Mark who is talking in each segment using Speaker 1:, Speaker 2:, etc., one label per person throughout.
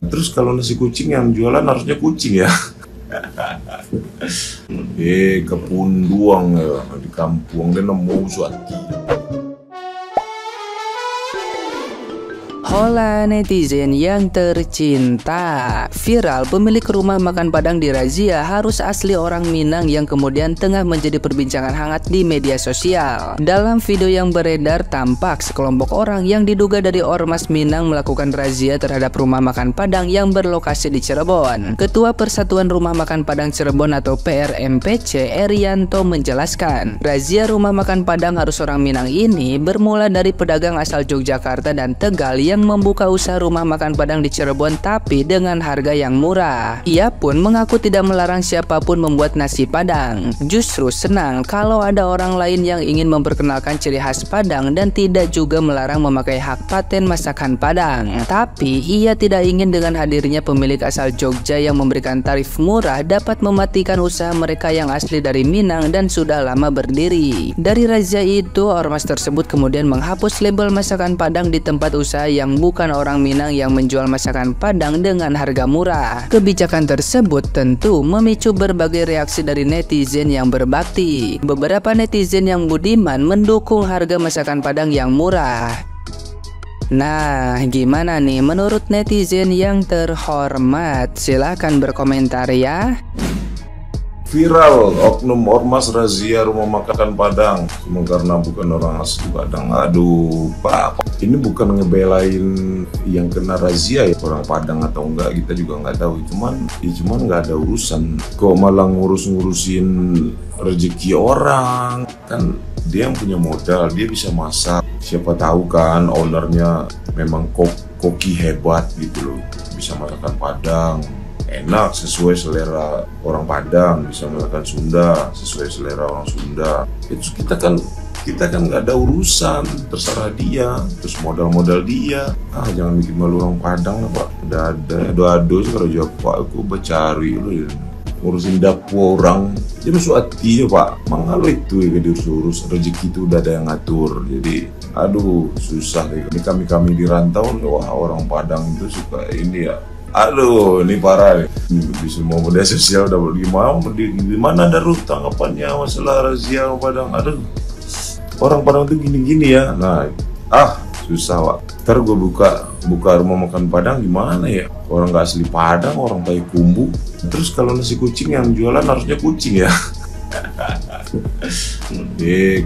Speaker 1: Terus kalau nasi kucing yang jualan harusnya kucing ya. Kepunduang ya di kampung dia nemu suatu.
Speaker 2: Hola netizen yang tercinta. Viral pemilik rumah makan Padang dirazia harus asli orang Minang yang kemudian tengah menjadi perbincangan hangat di media sosial. Dalam video yang beredar tampak sekelompok orang yang diduga dari ormas Minang melakukan razia terhadap rumah makan Padang yang berlokasi di Cirebon. Ketua Persatuan Rumah Makan Padang Cirebon atau PRMPC Erianto menjelaskan, razia rumah makan Padang harus orang Minang ini bermula dari pedagang asal Yogyakarta dan Tegal yang membuka usaha rumah makan Padang di Cirebon tapi dengan harga yang murah. Ia pun mengaku tidak melarang siapapun membuat nasi Padang. Justru senang kalau ada orang lain yang ingin memperkenalkan ciri khas Padang dan tidak juga melarang memakai hak paten masakan Padang. Tapi ia tidak ingin dengan hadirnya pemilik asal Jogja yang memberikan tarif murah dapat mematikan usaha mereka yang asli dari Minang dan sudah lama berdiri. Dari razia itu, ormas tersebut kemudian menghapus label masakan Padang di tempat usaha yang bukan orang Minang yang menjual masakan Padang dengan harga murah. Kebijakan tersebut tentu memicu berbagai reaksi dari netizen yang berbakti. Beberapa netizen yang budiman mendukung harga masakan Padang yang murah. Nah, gimana nih menurut netizen yang terhormat? Silahkan berkomentar ya.
Speaker 1: Viral oknum ormas razia rumah makan Padang cuma karena bukan orang asli Padang. Aduh Pak, ini bukan ngebelain yang kena razia ya orang Padang atau enggak, kita juga nggak tahu. Cuman nggak ada urusan kok malah ngurusin rezeki orang. Kan dia yang punya modal, dia bisa masak. Siapa tahu kan ownernya memang koki hebat gitu loh, bisa masakan Padang enak sesuai selera orang Padang, bisa masakan Sunda sesuai selera orang Sunda. Itu kita kan nggak ada urusan, terserah dia, terus modal dia. Jangan bikin malu orang Padang lah Pak. Udah ada ado-ado sih kalau jawab Pak, aku bercari lu ngurusin dapur orang. Jadi suati ya Pak, mangalo itu ya diurus rezeki itu udah ada yang ngatur. Jadi aduh susah deh. Ini kami di rantau, wah orang Padang itu suka ini ya. Aduh, ini parah nih. Di semua media sosial udah gimana ada tanggapannya masalah razia Padang. Aduh, orang Padang tuh gini-gini ya. Nah, susah Pak. Ntar gue buka rumah makan Padang gimana ya? Orang gak asli Padang, orang Payakumbuh. Terus kalau nasi kucing yang jualan harusnya kucing ya.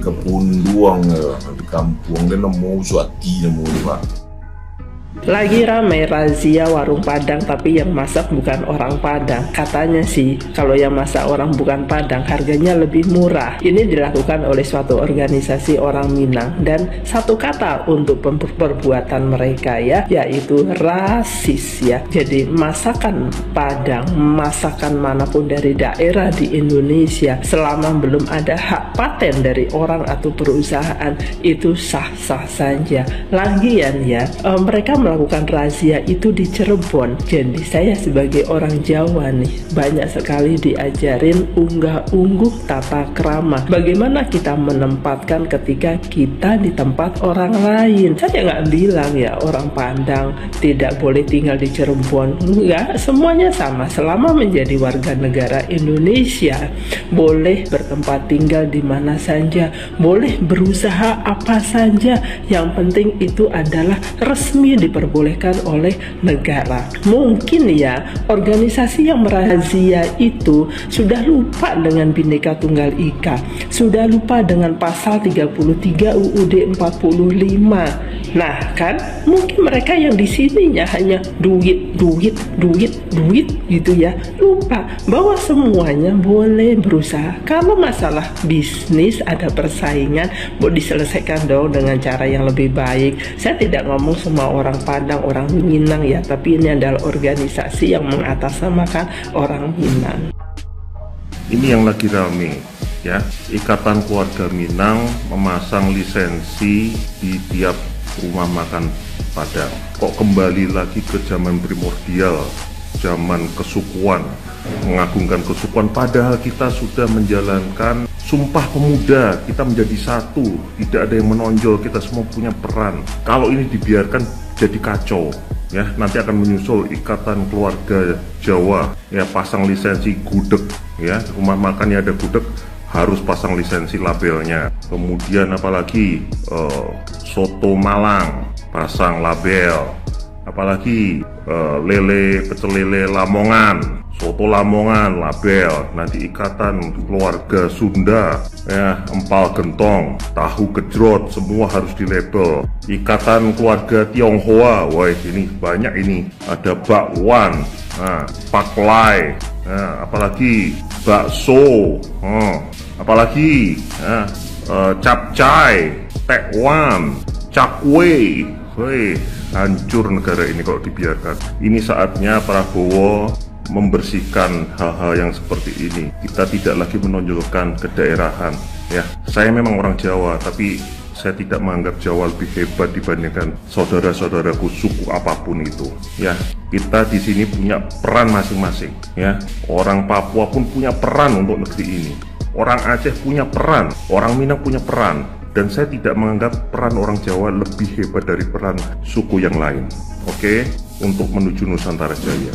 Speaker 1: Kepunduang ya di kampung dia nemu suati Pak.
Speaker 3: Lagi ramai razia warung Padang tapi yang masak bukan orang Padang. Katanya sih kalau yang masak orang bukan Padang harganya lebih murah. Ini dilakukan oleh suatu organisasi orang Minang dan satu kata untuk perbuatan mereka ya, yaitu rasis ya. Jadi masakan Padang, masakan manapun dari daerah di Indonesia selama belum ada hak paten dari orang atau perusahaan itu sah-sah saja. Lagian ya, mereka melakukan razia itu di Cirebon. Jadi saya sebagai orang Jawa nih banyak sekali diajarin unggah-ungguh tata krama. Bagaimana kita menempatkan ketika kita di tempat orang lain. Saya nggak bilang ya orang Padang tidak boleh tinggal di Cirebon. Enggak, semuanya sama. Selama menjadi warga negara Indonesia, boleh bertempat tinggal di mana saja, boleh berusaha apa saja. Yang penting itu adalah resmi diperbolehkan oleh negara. Mungkin ya organisasi yang merazia itu sudah lupa dengan Bhinneka Tunggal Ika, sudah lupa dengan pasal 33 UUD 45. Nah kan mungkin mereka yang di sininya hanya duit gitu ya, lupa bahwa semuanya boleh berusaha. Kalau masalah bisnis ada persaingan, mau diselesaikan dong dengan cara yang lebih baik. Saya tidak ngomong semua orang Padang, orang Minang ya, tapi ini adalah organisasi yang mengatasnamakan orang Minang.
Speaker 4: Ini yang lagi rame ya, Ikatan Keluarga Minang memasang lisensi di tiap rumah makan Padang. Kok kembali lagi ke zaman primordial, zaman kesukuan, mengagungkan kesukuan, padahal kita sudah menjalankan Sumpah Pemuda, kita menjadi satu, tidak ada yang menonjol, kita semua punya peran. Kalau ini dibiarkan jadi kacau. ya, nanti akan menyusul Ikatan Keluarga Jawa, ya, pasang lisensi gudeg, ya, rumah makan yang ada gudeg harus pasang lisensi labelnya. Kemudian apalagi soto Malang pasang label, apalagi pecel lele Lamongan, soto Lamongan label. Nanti Ikatan Keluarga Sunda, ya, empal gentong, tahu gejrot, semua harus di label. Ikatan Keluarga Tionghoa, wah ini banyak ini, ada bakwan, paklai, apalagi bakso, apalagi capcay, tekwan, cakwe. Woi, hancur negara ini kalau dibiarkan. Ini saatnya Prabowo membersihkan hal-hal yang seperti ini. Kita tidak lagi menonjolkan kedaerahan, ya. Saya memang orang Jawa, tapi saya tidak menganggap Jawa lebih hebat dibandingkan saudara-saudaraku suku apapun itu, ya. Kita di sini punya peran masing-masing, ya. Orang Papua pun punya peran untuk negeri ini. Orang Aceh punya peran, orang Minang punya peran. Dan saya tidak menganggap peran orang Jawa lebih hebat dari peran suku yang lain. Oke, untuk menuju Nusantara Jaya.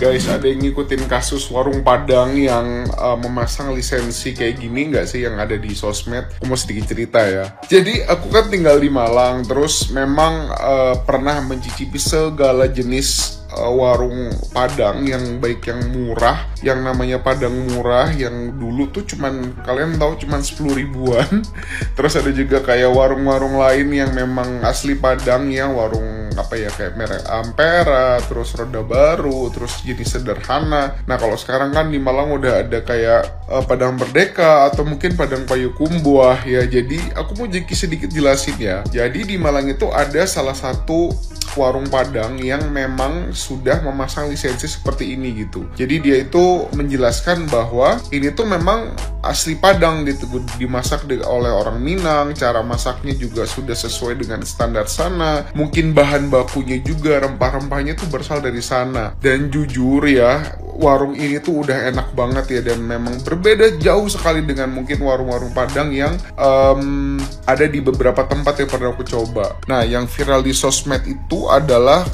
Speaker 5: Guys, ada yang ngikutin kasus warung Padang yang memasang lisensi kayak gini nggak sih yang ada di sosmed? Aku mau sedikit cerita ya. Jadi aku kan tinggal di Malang, terus memang pernah mencicipi segala jenis warung Padang yang baik yang murah, yang namanya Padang murah, yang dulu tuh cuman kalian tahu cuman 10 ribuan. Terus ada juga kayak warung-warung lain yang memang asli Padang, yang warung apa ya, kayak merek Ampera, terus Roda Baru, terus jenis sederhana. Nah kalau sekarang kan di Malang udah ada kayak Padang Merdeka atau mungkin Padang Payakumbuh ya. Jadi aku mau sedikit jelasin ya. Jadi di Malang itu ada salah satu warung Padang yang memang sudah memasang lisensi seperti ini gitu. Jadi dia itu menjelaskan bahwa ini tuh memang asli Padang gitu, dimasak oleh orang Minang, cara masaknya juga sudah sesuai dengan standar sana. Mungkin bahan bakunya juga, rempah-rempahnya tuh berasal dari sana. Dan jujur ya, warung ini tuh udah enak banget ya, dan memang berbeda jauh sekali dengan mungkin warung-warung Padang yang ada di beberapa tempat yang pernah aku coba. Nah, yang viral di sosmed itu adalah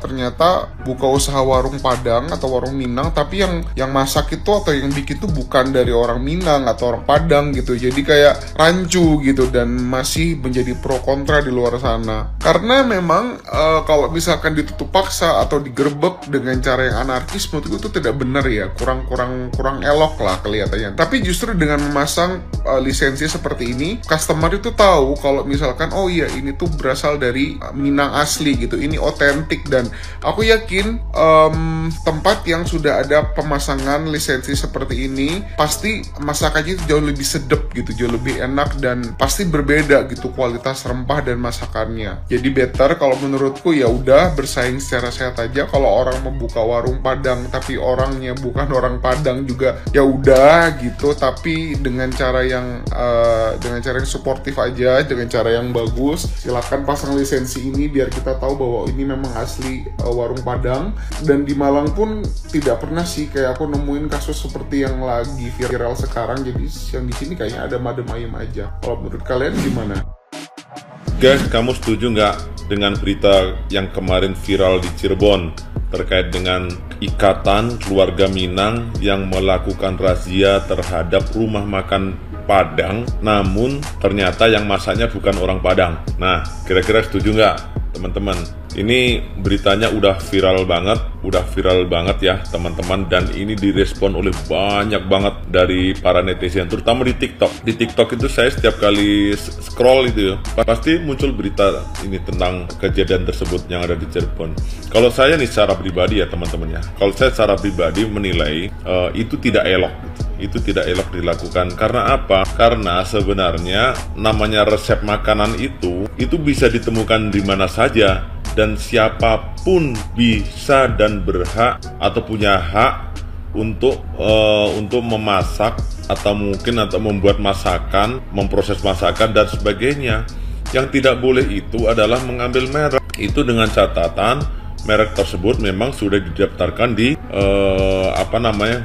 Speaker 5: ternyata buka usaha warung Padang atau warung Minang, tapi yang masak itu atau yang bikin itu bukan dari orang Minang atau orang Padang gitu. Jadi kayak rancu gitu, dan masih menjadi pro kontra di luar sana. Karena memang kalau misalkan ditutup paksa atau digerebek dengan cara yang anarkis, menurutku itu tidak benar ya, kurang elok lah kelihatannya. Tapi justru dengan memasang lisensi seperti ini, customer itu tahu kalau misalkan oh iya ini tuh berasal dari Minang asli gitu, ini otentik. Dan aku yakin tempat yang sudah ada pemasangan lisensi seperti ini pasti masakannya itu jauh lebih sedap gitu, jauh lebih enak, dan pasti berbeda gitu kualitas rempah dan masakannya. Jadi better kalau menurutku ya udah bersaing secara sehat aja. Kalau orang membuka warung Padang tapi orangnya bukan orang Padang juga ya udah gitu, tapi dengan cara yang suportif aja, dengan cara yang bagus. Silakan pasang lisensi ini biar kita tahu bahwa ini memang asli warung Padang. Dan di Malang pun tidak pernah sih kayak aku nemuin kasus seperti yang lagi viral sekarang. Jadi yang di sini kayaknya ada madem ayem aja. Kalau menurut kalian gimana?
Speaker 1: Guys, kamu setuju nggak dengan berita yang kemarin viral di Cirebon terkait dengan Ikatan Keluarga Minang yang melakukan razia terhadap rumah makan Padang, namun ternyata yang masaknya bukan orang Padang? Nah, kira-kira setuju nggak teman-teman? Ini beritanya udah viral banget ya teman-teman, dan ini direspon oleh banyak banget dari para netizen, terutama di TikTok. Di TikTok itu saya setiap kali scroll itu pasti muncul berita ini tentang kejadian tersebut yang ada di Cirebon. Kalau saya nih secara pribadi ya teman-teman ya, kalau saya secara pribadi menilai itu tidak elok gitu. Itu tidak elok dilakukan. Karena apa? Karena sebenarnya namanya resep makanan itu bisa ditemukan di mana saja, dan siapapun bisa dan berhak atau punya hak untuk memasak atau membuat masakan, memproses masakan dan sebagainya. Yang tidak boleh itu adalah mengambil merek. Itu dengan catatan merek tersebut memang sudah didaftarkan di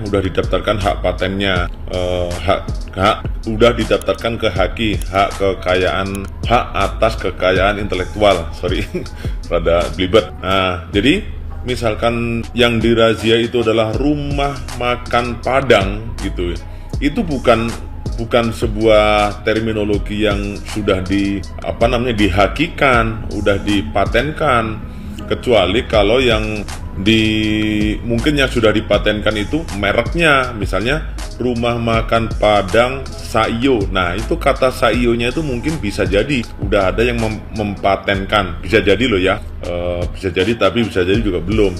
Speaker 1: sudah didaftarkan hak patennya, sudah didaftarkan ke hak atas kekayaan intelektual.
Speaker 4: rada belibet. Nah, jadi misalkan yang dirazia itu adalah rumah makan Padang gitu, itu bukan sebuah terminologi yang sudah dihakikan, udah dipatenkan, kecuali kalau yang mungkin yang sudah dipatenkan itu mereknya, misalnya rumah makan Padang Saiyo. Nah, itu kata Saiyo-nya itu mungkin bisa jadi udah ada yang mempatenkan, bisa jadi loh ya, bisa jadi, tapi bisa jadi juga belum.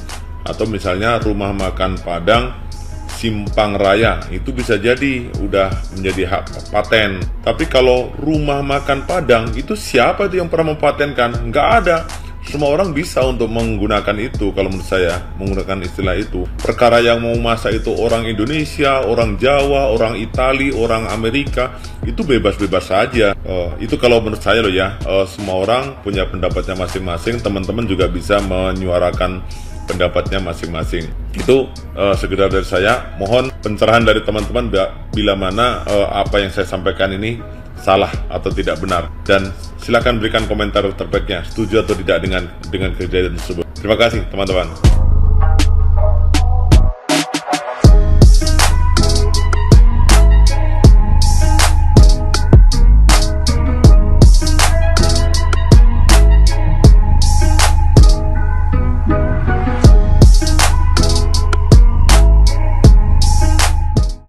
Speaker 4: Atau misalnya rumah makan Padang Simpang Raya, itu bisa jadi udah menjadi hak paten. Tapi kalau rumah makan Padang itu siapa itu yang pernah mempatenkan? Nggak ada. Semua orang bisa untuk menggunakan itu. Kalau menurut saya, menggunakan istilah itu. Perkara yang mau masak itu orang Indonesia, orang Jawa, orang Itali, orang Amerika, itu bebas-bebas saja. Itu kalau menurut saya loh ya. Semua orang punya pendapatnya masing-masing. Teman-teman juga bisa menyuarakan pendapatnya masing-masing. Itu sekedar dari saya. Mohon pencerahan dari teman-teman bila mana apa yang saya sampaikan ini salah atau tidak benar, dan silakan berikan komentar terbaiknya, setuju atau tidak dengan kejadian tersebut. Terima kasih teman-teman.